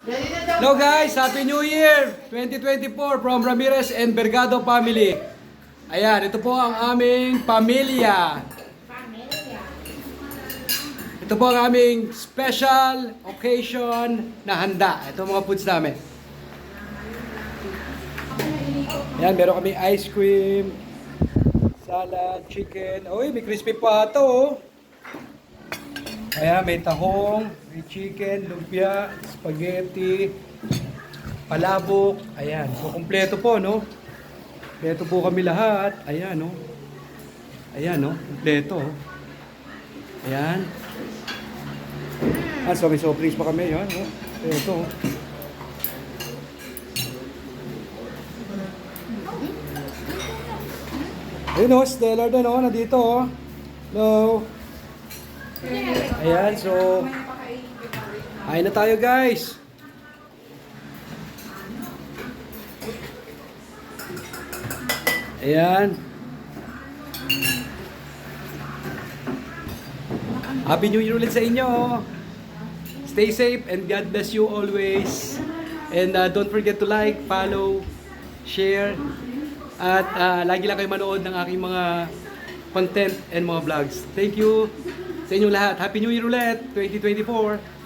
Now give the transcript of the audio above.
Hello guys, Happy New Year 2024 from Ramirez and Bergado family. Ayan, ito po ang aming pamilya. Ito po ang aming special occasion na handa. Ito ang mga foods namin. Ayan, meron kami ice cream, salad, chicken. Uy, may crispy pa ito oh. Ayan, may tahong, may chicken, lumpia, spaghetti, palabok. Ayan, so kumpleto po, no? Kumpleto po kami lahat. Ayan, no? Ayan, no? Kumpleto, oh. Ayan. Ah, so may soft drinks pa kami, yun, no? Kumpleto, oh. Ayun, no? Stellar din, no? Nandito, oh. Hello. Ayan, so kain na tayo guys. Ayan. Happy New Year ulit sa inyo. Stay safe and God bless you always. And don't forget to like, follow, share. At lagi lang kayo manood ng aking mga content and mga vlogs. Thank you sa inyong lahat. Happy New Year ulit, 2024!